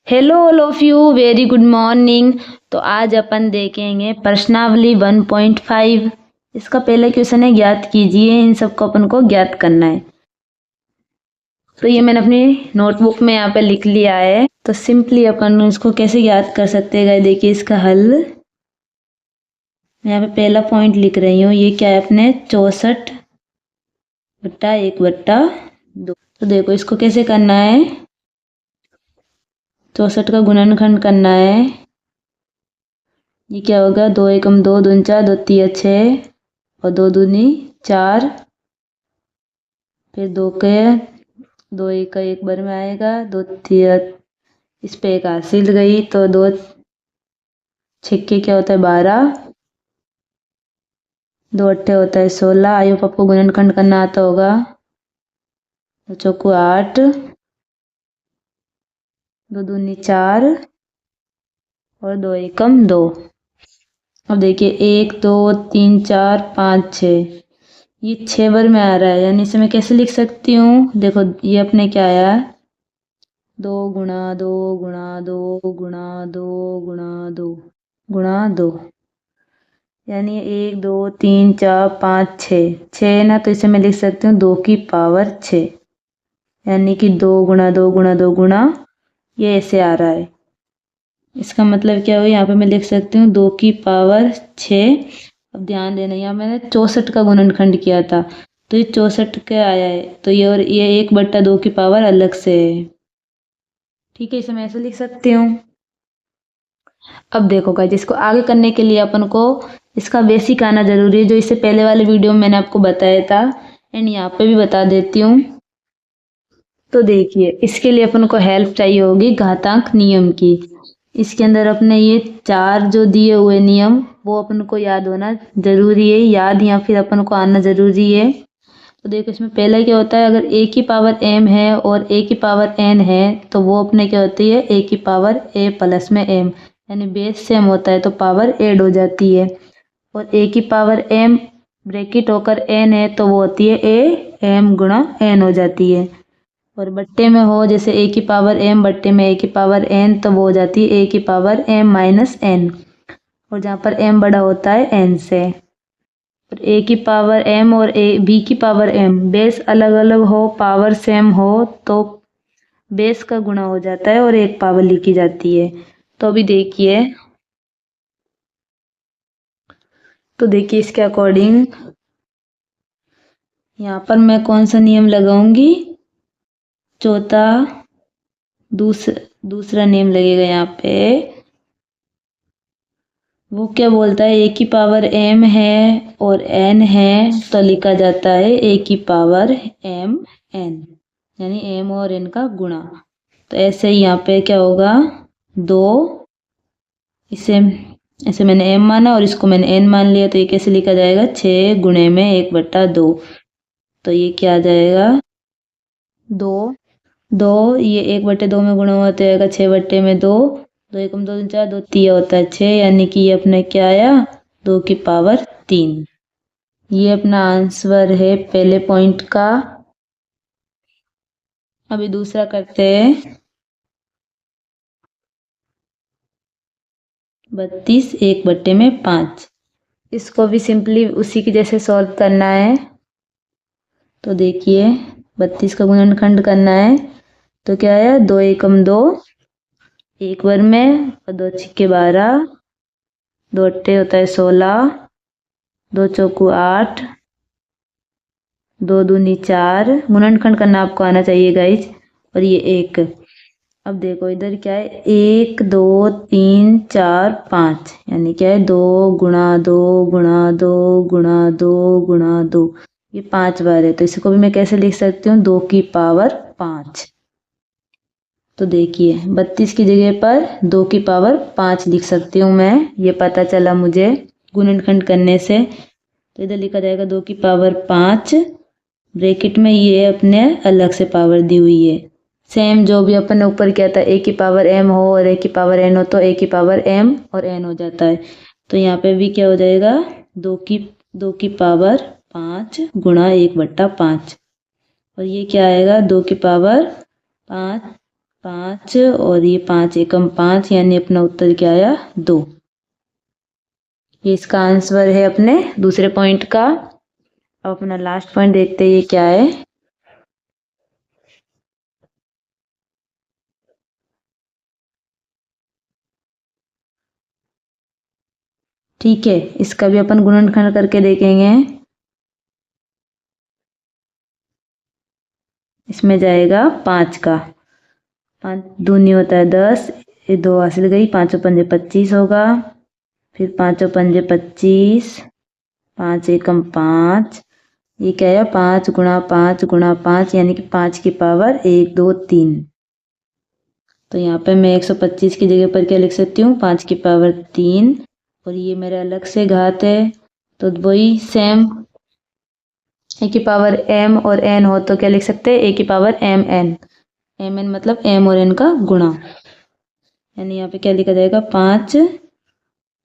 Hello all of you, very good morning. तो आज अपन देखेंगे प्रश्नावली 1.5। इसका पहला क्वेश्चन है ज्ञात कीजिए। इन सबको अपन को ज्ञात करना है। तो ये मैंने अपनी नोटबुक में यहाँ पे लिख लिया है। तो सिंपली अपन इसको कैसे ज्ञात कर सकते हैं, देखिए इसका हल मैं यहाँ पे पहला पॉइंट लिख रही हूँ। ये क्या है अपने 64/1/2। तो देखो इसको कैसे करना है। 64 का गुणनखंड करना है। ये क्या होगा, 2 एकम 2, 2 4, 2 3 6 और 2 दूनी 4। फिर 2 के 2 1 का 1 बार में आएगा, 2 3 इस पे एक हासिल गई तो 2 छिक्के क्या होता है 12, 2 अट्ठे होता है 16। आयु आपको गुणनखंड करना आता होगा। 2 चौकू 8, 2 दूनी 4 और 2 एकम 2। अब देखिए 1 2 3 4 5 6, ये 6 बार में आ रहा है, यानी इसे मैं कैसे लिख सकती हूँ। देखो ये अपने क्या आया, 2 गुणा 2 गुणा 2 गुणा 2 गुणा 2 गुणा 2, यानी 1 2 3 4 5 6 ना। तो इसे मैं लिख सकती हूँ 2 की पावर 6, यानी कि 2 गुणा 2 गुणा 2 गुणा, ये ऐसे आ रहा है। इसका मतलब क्या हुआ, यहाँ पे मैं लिख सकती हूँ 2 की पावर 6। अब ध्यान देना, यहाँ मैंने 64 का गुणनखंड किया था तो ये 64 का आया है। तो ये और ये 1/2 की पावर अलग से है। ठीक है, इसे मैं ऐसे लिख सकती हूँ। अब देखो गाइस, इसको आगे करने के लिए अपन को इसका बेसिक आना जरूरी है, जो इससे पहले वाले वीडियो में मैंने आपको बताया था एंड यहाँ पे भी बता देती हूँ। तो देखिए इसके लिए अपन को हेल्प चाहिए होगी घातांक नियम की। इसके अंदर अपने ये 4 जो दिए हुए नियम वो अपन को याद होना जरूरी है, याद या फिर अपन को आना जरूरी है। तो देखो इसमें पहले क्या होता है, अगर a की पावर m है और a की पावर n है तो वो अपने क्या होती है a की पावर a प्लस में m, यानी बेस सेम होता है तो पावर ऐड हो जाती है। और a की पावर m ब्रैकेट होकर n है तो वो होती है a m गुणा n हो जाती है। और बट्टे में हो जैसे a की पावर m बट्टे में a की पावर n तो वो हो जाती है a की पावर m माइनस n। और जहाँ पर m बड़ा होता है n से। और a की पावर m और b की पावर m बेस अलग अलग हो पावर सेम हो तो बेस का गुणा हो जाता है और एक पावर लिखी जाती है। तो अभी देखिए, तो देखिए इसके अकॉर्डिंग यहाँ पर मैं कौन सा नियम लगाऊंगी, चौथा दूसरा नियम लगेगा। यहाँ पे वो क्या बोलता है, a की पावर m है और n है तो लिखा जाता है a की पावर m n, यानी m और n का गुणा। तो ऐसे ही यहाँ पे क्या होगा, 2, इसे ऐसे मैंने m माना और इसको मैंने n मान लिया तो ये कैसे लिखा जाएगा 6 गुणे में 1/2। तो ये क्या आ जाएगा 2 2, ये 1/2 में गुणा हुआ तो आएगा 6/2। 2 एकम 2 4, 2 3 होता है 6, यानी कि ये अपने क्या आया 2 की पावर 3। ये अपना आंसर है पहले पॉइंट का। अभी दूसरा करते हैं। 32 1/5। इसको भी सिंपली उसी के जैसे सॉल्व करना है। तो देखिए 32 का गुणनखंड करना है तो क्या आया 2 एकम 2 एक बार में और 2 छिक्के 12, 2 अट्ठे होता है 16, 2 चौकू 8, 2 दूनी 4। गुणनखंड करना आपको आना चाहिए गाइज। और ये 1। अब देखो इधर क्या है 1 2 3 4 5, यानी क्या है 2 गुणा 2 गुणा 2 गुणा 2 गुणा 2, ये 5 बार है। तो इसको भी मैं कैसे लिख सकती हूँ 2 की पावर 5। तो देखिए 32 की जगह पर 2 की पावर 5 लिख सकती हूँ मैं, ये पता चला मुझे गुणनखंड करने से। तो इधर लिखा जाएगा 2 की पावर 5, ब्रैकेट में ये अपने अलग से पावर दी हुई है। सेम जो भी अपन ने ऊपर किया था a की पावर m हो और a की पावर n हो तो a की पावर m और n हो जाता है। तो यहाँ पे भी क्या हो जाएगा 2 की पावर 5 गुणा 1/5। और ये क्या आएगा 2 की पावर 5 5 और ये 5 एकम 5 यानी अपना उत्तर क्या आया 2। ये इसका आंसर है अपने दूसरे पॉइंट का। अब अपना लास्ट पॉइंट देखते हैं ये क्या है। ठीक है, इसका भी अपन गुणनखंड करके देखेंगे। इसमें जाएगा 5 का, 5 दूनी होता है 10, ये 2 हासिल गई, 5 पंजे 25 होगा, फिर 5 पंजे 25, 5 एकम 5, ये क्या है 5 गुणा 5 गुणा 5 यानी कि 5 की पावर 1 2 3। तो यहाँ पे मैं 125 की जगह पर क्या लिख सकती हूँ 5 की पावर 3, और ये मेरा अलग से घात है तो वही सेम ए की पावर m और n हो तो क्या लिख सकते हैं ए की पावर mn। mn मतलब m और n का गुणा, यानी यहाँ पे क्या लिखा जाएगा 5,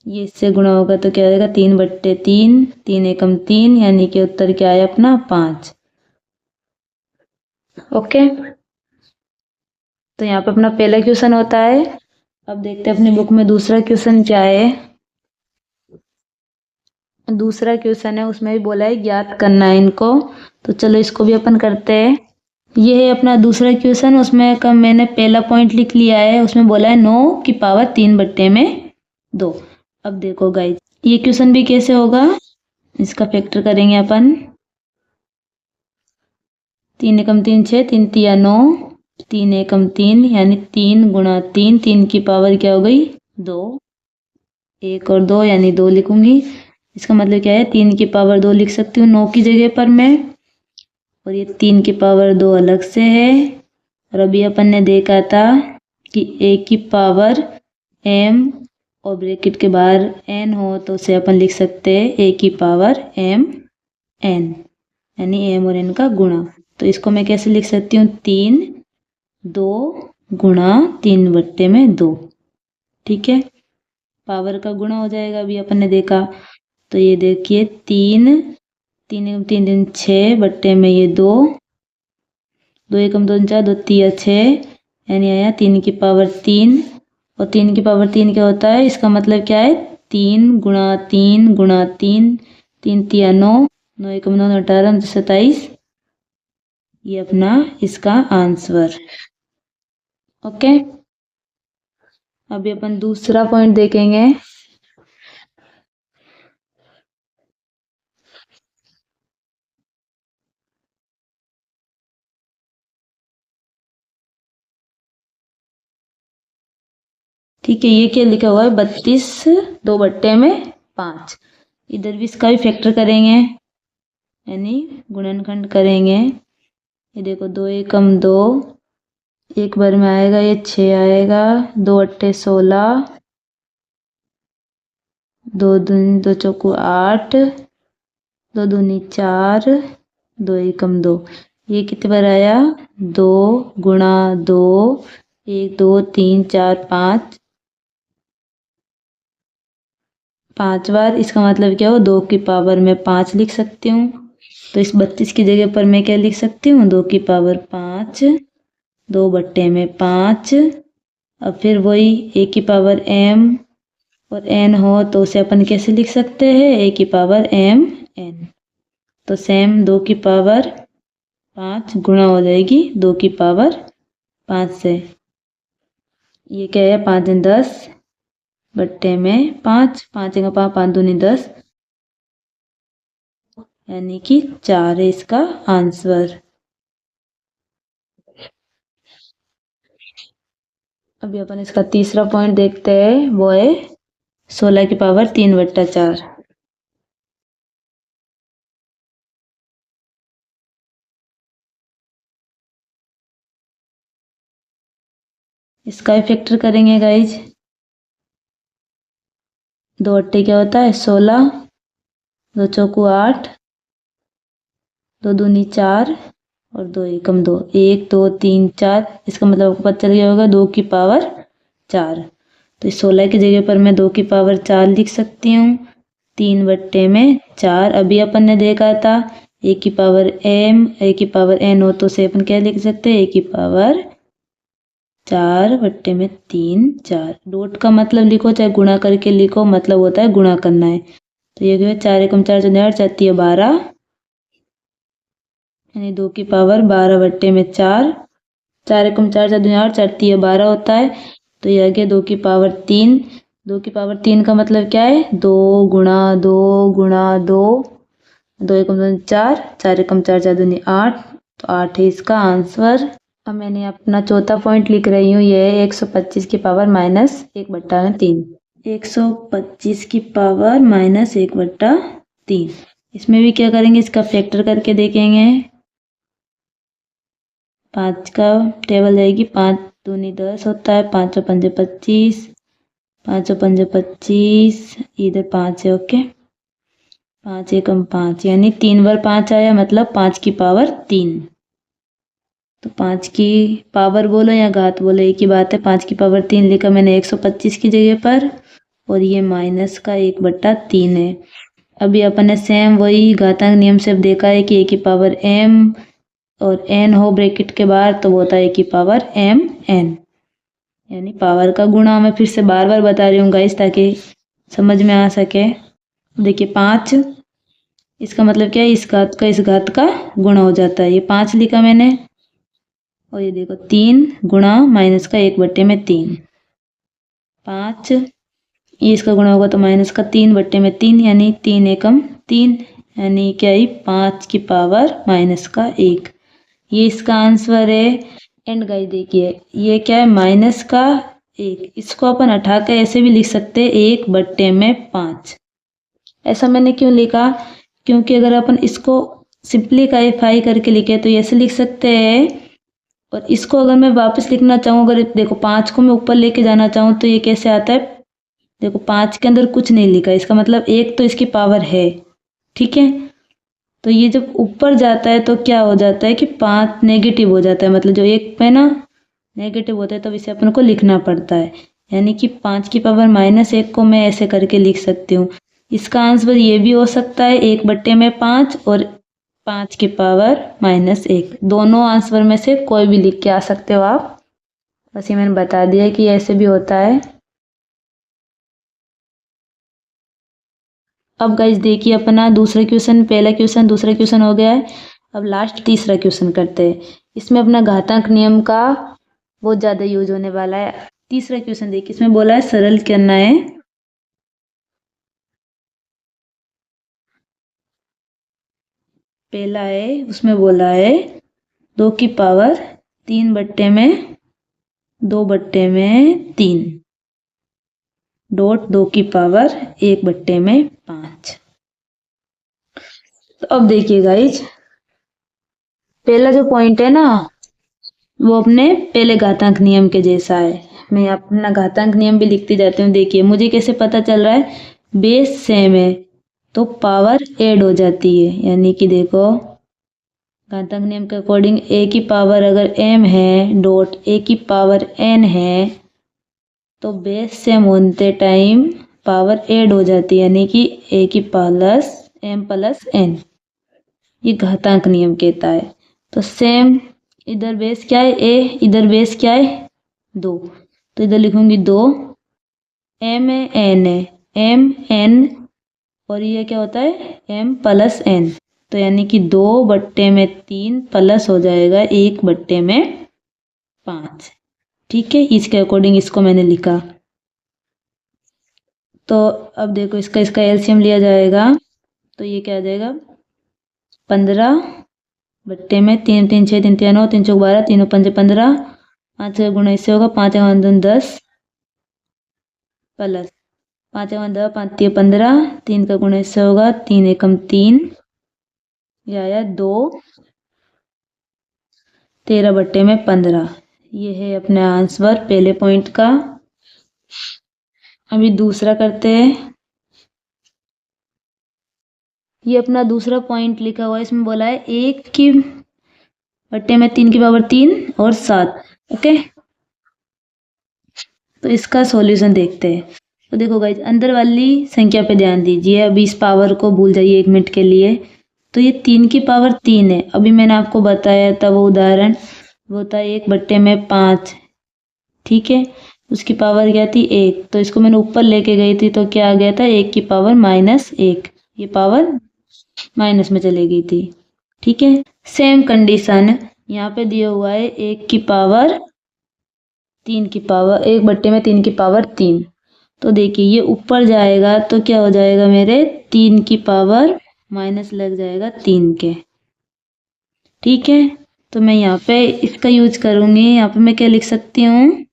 ये इससे गुणा होगा तो क्या आएगा 3/3, 3 एकम 3 यानी कि उत्तर क्या है अपना 5। ओके, तो यहाँ पे अपना पहला क्वेश्चन होता है। अब देखते हैं अपनी बुक में दूसरा क्वेश्चन क्या है। दूसरा क्वेश्चन है उसमें भी बोला है ज्ञात करना है इनको, तो चलो इसको भी अपन करते हैं। ये है अपना दूसरा क्वेश्चन, उसमें का मैंने पहला पॉइंट लिख लिया है, उसमें बोला है 9 की पावर 3/2। अब देखो गाइस ये क्वेश्चन भी कैसे होगा, इसका फैक्टर करेंगे अपन। 3 एकम 3 6, 3 तिया 9, 3 एकम 3 यानी 3 गुणा 3, 3 की पावर क्या हो गई 2, 1 और 2 यानी 2 लिखूंगी। इसका मतलब क्या है 3 की पावर 2 लिख सकती हूँ 9 की जगह पर मैं, और ये 3 की पावर 2 अलग से है। और अभी अपन ने देखा था कि a की पावर m और ब्रैकेट के बाहर n हो तो उसे अपन लिख सकते हैं a की पावर m n, यानी m और n का गुणा। तो इसको मैं कैसे लिख सकती हूँ 3 2 गुणा 3/2। ठीक है, पावर का गुणा हो जाएगा अभी अपन ने देखा। तो ये देखिए 3 3 3 3 6 में ये 2 2 एकम 2 4 2 तिया 6 यानी आया 3 की पावर 3, और 3 की पावर 3 क्या होता है, इसका मतलब क्या है 3 गुणा 3 गुणा 3, 3 तिया 9, 9 एकम 9 18 27, ये अपना इसका आंसर। ओके, अभी अपन दूसरा पॉइंट देखेंगे। ठीक है, ये क्या लिखा हुआ है 32 2/5। इधर भी इसका भी फैक्टर करेंगे यानी गुणनखंड करेंगे। ये देखो 2 एकम 2, एक बार में आएगा ये 6 आएगा, 2 अट्ठे 16, 2 दूनी 2 चौकू 8, 2 दूनी 4, 2 एकम 2, ये कितने बार आया 2 गुणा 2, 1 2 3 4 5 बार। इसका मतलब क्या हो 2 की पावर में 5 लिख सकती हूँ, तो इस 32 की जगह पर मैं क्या लिख सकती हूँ 2 की पावर 5, 2/5। अब फिर वही a की पावर m और n हो तो उसे अपन कैसे लिख सकते हैं a की पावर m n। तो सेम 2 की पावर 5 गुणा हो जाएगी 2 की पावर 5 से। ये क्या है 5 10 बट्टे में 5, 5 का 5 5 दूनी 10 यानी कि 4 है इसका आंसर। अभी अपन इसका तीसरा पॉइंट देखते हैं, वो है 16 की पावर 3/4। इसका भी फैक्टर करेंगे गाइज। 2 अट्ठे क्या होता है 16, 2 चौकू 8, 2 दूनी 4 और 2 एकम 2, 1 2 3 4। इसका मतलब आपको पता चल गया होगा 2 की पावर 4। तो इस 16 की जगह पर मैं 2 की पावर 4 लिख सकती हूँ, 3/4। अभी अपन ने देखा था a की पावर m a की पावर n हो तो उसे अपन क्या लिख सकते हैं a की पावर 4/3 4। डॉट का मतलब लिखो चाहे गुणा करके लिखो, मतलब होता है गुणा करना है। तो ये क्या है, 4 एकम 4 4 4 12 यानी 2 की पावर 12/4। 4 एकम 4 4 8 4 12 होता है। तो ये आ गया 2 की पावर 3। 2 की पावर 3 का मतलब क्या है, 2 गुणा 2 गुणा 2। 2 एकम 2 4, 4 एकम 4 4 2 8। तो 8 है इसका आंसर। अब मैंने अपना चौथा पॉइंट लिख रही हूँ, ये है 125 की पावर -1/3। 125 की पावर -1/3। इसमें भी क्या करेंगे, इसका फैक्टर करके देखेंगे। 5 का टेबल जाएगी, 5 दूनी 10 होता है, 5 पंजे 25, 5 पंजे 25, इधर 5 है। ओके, 5 एकम 5 यानी 3 बार 5 आया, मतलब 5 की पावर 3। तो 5 की पावर बोलो या घात बोलो एक ही बात है। 5 की पावर 3 लिखा मैंने 125 की जगह पर, और ये माइनस का 1/3 है। अभी अपन ने सेम वही घातांक नियम से देखा है कि a की पावर m और n हो ब्रैकेट के बाहर, तो वो होता है a की पावर mn, यानी पावर का गुणा। मैं फिर से बार बार बता रही हूँ गाइस ताकि समझ में आ सके। देखिए 5, इसका मतलब क्या है, इस घात का गुणा हो जाता है। ये 5 लिखा मैंने, और ये देखो 3 गुणा माइनस का 1/3। 5 ये इसका गुणा होगा तो माइनस का 3/3, यानी 3 एकम 3, यानी क्या है 5 की पावर -1। ये इसका आंसर है। एंड गाइस देखिए ये क्या है, -1। इसको अपन हटा के ऐसे भी लिख सकते हैं 1/5। ऐसा मैंने क्यों लिखा, क्योंकि अगर अपन इसको सिंप्लीफाई करके लिखे तो ऐसे लिख सकते हैं, और इसको अगर मैं वापस लिखना चाहूँ, अगर देखो 5 को मैं ऊपर लेके जाना चाहूँ तो ये कैसे आता है। देखो 5 के अंदर कुछ नहीं लिखा, इसका मतलब 1 तो इसकी पावर है, ठीक है। तो ये जब ऊपर जाता है तो क्या हो जाता है कि 5 नेगेटिव हो जाता है, मतलब जो 1 पे ना नेगेटिव होता है, तब इसे अपन को लिखना पड़ता है। यानी कि 5 की पावर -1 को मैं ऐसे करके लिख सकती हूँ। इसका आंसर ये भी हो सकता है 1/5 और 5 की पावर -1। दोनों आंसर में से कोई भी लिख के आ सकते हो आप। बस ये मैंने बता दिया कि ऐसे भी होता है। अब गाइस देखिए अपना दूसरा क्वेश्चन, पहला क्वेश्चन दूसरा क्वेश्चन हो गया है। अब लास्ट तीसरा क्वेश्चन करते हैं। इसमें अपना घातांक नियम का बहुत ज़्यादा यूज होने वाला है। तीसरा क्वेश्चन देखिए, इसमें बोला है सरल करना है। पहला है, उसमें बोला है 2 की पावर 3/2/3 डॉट 2 की पावर 1/5। तो अब देखिए गाइज, पहला जो पॉइंट है ना वो अपने पहले घातांक नियम के जैसा है। मैं अपना घातांक नियम भी लिखती जाती हूँ। देखिए मुझे कैसे पता चल रहा है, बेस सेम है तो पावर ऐड हो जाती है। यानी कि देखो घातांक नियम के अकॉर्डिंग a की पावर अगर m है डॉट a की पावर n है, तो बेस सेम होते टाइम पावर ऐड हो जाती है, यानी कि a की प्लस m प्लस n। ये घातांक नियम कहता है। तो सेम इधर बेस क्या है a, इधर बेस क्या है 2, तो इधर लिखूंगी 2, m है n है, m n, और ये क्या होता है m प्लस n। तो यानी कि 2/3 प्लस हो जाएगा 1/5। ठीक है, इसके अकॉर्डिंग इसको मैंने लिखा। तो अब देखो इसका एलसीएम लिया जाएगा, तो ये क्या आ जाएगा 15/3 3 6 3 3 9 3 चौक 12 3 5 15, 5 का गुणा इससे होगा 5 10 प्लस 5 10 5 15, 3 का गुणा इससे होगा 3 एकम 3, यह आया 2 13/15। ये है अपने आंसर पहले पॉइंट का। अभी दूसरा करते हैं। ये अपना दूसरा पॉइंट लिखा हुआ है, इसमें बोला है 1/3 की पावर 3 और 7। ओके, तो इसका सॉल्यूशन देखते हैं। तो देखो गाइज अंदर वाली संख्या पे ध्यान दीजिए। अभी इस पावर को भूल जाइए 1 मिनट के लिए। तो ये 3 की पावर 3 है। अभी मैंने आपको बताया था वो उदाहरण, वो था 1/5। ठीक है, उसकी पावर क्या थी 1, तो इसको मैंने ऊपर लेके गई थी तो क्या आ गया था 1 की पावर -1, ये पावर माइनस में चली गई थी। ठीक है, सेम कंडीशन यहाँ पे दिया हुआ है 1 की पावर 3 की पावर 1/3 की पावर 3, तो देखिए ये ऊपर जाएगा तो क्या हो जाएगा मेरे 3 की पावर माइनस लग जाएगा 3 के। ठीक है, तो मैं यहाँ पे इसका यूज करूँगी, यहाँ पे मैं क्या लिख सकती हूँ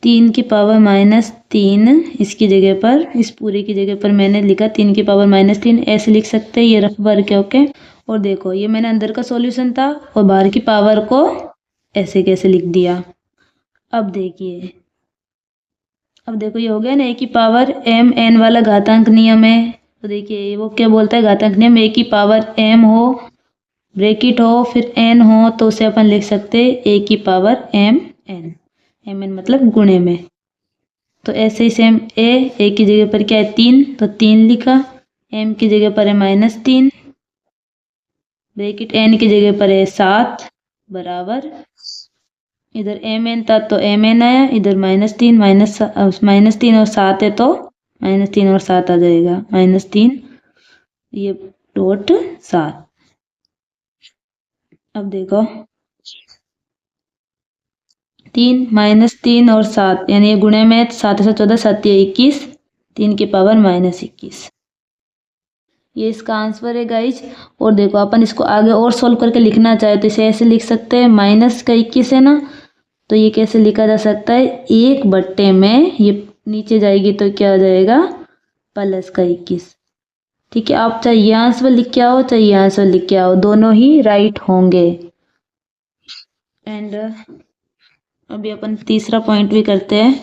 3 की पावर -3, इसकी जगह पर इस पूरे की जगह पर मैंने लिखा 3 की पावर -3, ऐसे लिख सकते हैं, ये रफ वर्क है। ओके, और देखो ये मैंने अंदर का सॉल्यूशन था और बाहर की पावर को ऐसे कैसे लिख दिया। अब देखिए, अब देखो ये हो गया ना a की पावर m n वाला घातांक नियम है, तो देखिए वो क्या बोलता है घातांक नियम, a की पावर m हो, ब्रैकेट हो, फिर n हो, तो उसे अपन लिख सकते हैं a की पावर m n मतलब गुणे में। तो ऐसे ही सेम a की जगह पर क्या है 3, तो 3 लिखा, m की जगह पर है -3, ब्रैकेट n की जगह पर है 7 बराबर, इधर mn था तो mn आया, इधर -3 और 7 है तो -3 और 7 आ जाएगा, -3 ये डॉट 7। अब देखो 3 -3 और 7 यानी ये गुणे में 7 से 14 7 21, 3 की पावर -21, ये इसका आंसर है गाइज। और देखो अपन इसको आगे और सोल्व करके लिखना चाहे तो इसे ऐसे लिख सकते हैं, माइनस का 21 है ना, तो ये कैसे लिखा जा सकता है 1/, में ये नीचे जाएगी तो क्या हो जाएगा प्लस का 21। ठीक है, आप चाहे ये आंसर लिख के आओ चाहे ये आंसर लिख के आओ, दोनों ही राइट होंगे। एंड अभी अपन तीसरा पॉइंट भी करते हैं।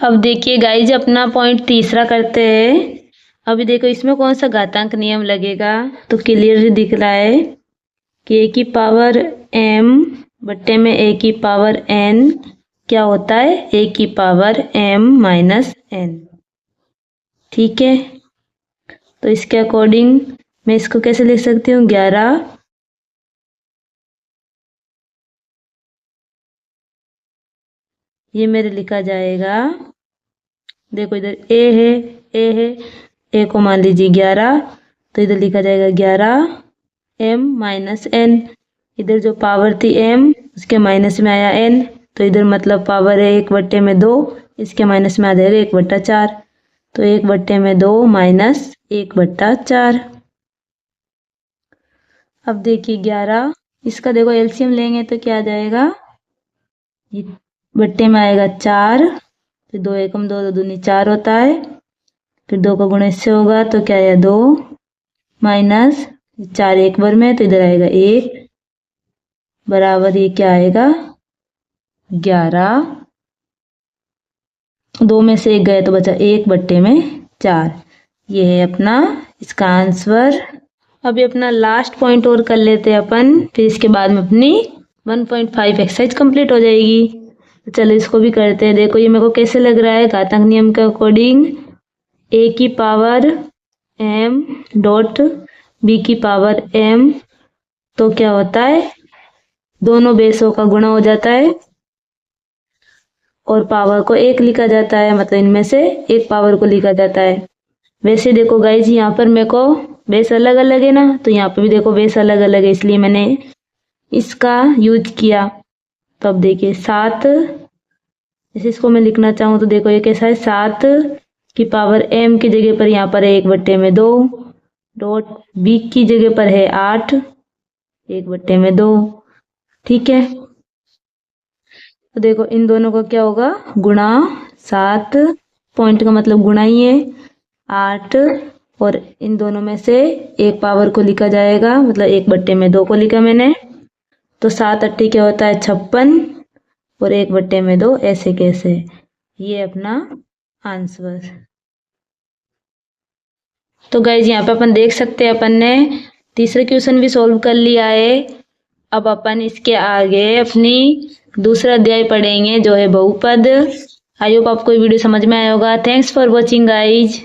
अब देखिए गाइज अपना पॉइंट तीसरा करते हैं। अभी देखो इसमें कौन सा घातांक नियम लगेगा, तो क्लियरली दिख रहा है कि a की पावर m बट्टे में a की पावर n क्या होता है a की पावर m - n। ठीक है, तो इसके अकॉर्डिंग मैं इसको कैसे लिख सकती हूँ 11 ये मेरे लिखा जाएगा, देखो इधर a को मान लीजिए 11, तो इधर लिखा जाएगा 11 m - n, इधर जो पावर थी m उसके माइनस में आया n, तो इधर मतलब पावर है 1/2, इसके माइनस में आ जाएगा 1/4, तो 1/2 माइनस 1/4। अब देखिए 11 इसका देखो एलसीएम लेंगे तो क्या आ जाएगा, ये बट्टे में आएगा 4, फिर 2 एकम 2 दूनी 4 होता है, फिर 2 का गुणा इससे होगा तो क्या है 2 माइनस 4 एक बार में, तो इधर आएगा 1 बराबर ये क्या आएगा 11, 2 में से 1 गया तो बचा 1/4। ये है अपना इसका आंसर। अभी अपना लास्ट पॉइंट और कर लेते हैं अपन, फिर इसके बाद में अपनी 1.5 एक्सरसाइज कंप्लीट हो जाएगी। तो चलो इसको भी करते हैं। देखो ये मेरे को कैसे लग रहा है घातांक नियम के अकॉर्डिंग a की पावर m डॉट b की पावर m, तो क्या होता है दोनों बेसों का गुणा हो जाता है और पावर को 1 लिखा जाता है, मतलब इनमें से एक पावर को लिखा जाता है। वैसे देखो गाइज यहाँ पर मेरे को बेस अलग अलग है ना, तो यहाँ पर भी देखो बेस अलग अलग है, इसलिए मैंने इसका यूज किया। तो अब देखिए 7, जैसे इसको मैं लिखना चाहूँ तो देखो ये कैसा है 7 की पावर m की जगह पर यहाँ पर है 1/2 डॉट b की जगह पर है 8 1/2। ठीक है, तो देखो इन दोनों का क्या होगा गुणा, 7 पॉइंट का मतलब गुणा ही है 8, और इन दोनों में से एक पावर को लिखा जाएगा, मतलब 1/2 को लिखा मैंने, तो 7 8 क्या होता है 56 और 1/2 ऐसे कैसे, ये अपना आंसर। तो गाइज यहाँ पे अपन देख सकते हैं अपन ने तीसरा क्वेश्चन भी सॉल्व कर लिया है। अब अपन इसके आगे अपनी दूसरा अध्याय पढ़ेंगे जो है बहुपद। आई होप आपको वीडियो समझ में आया होगा। Thanks for watching guys.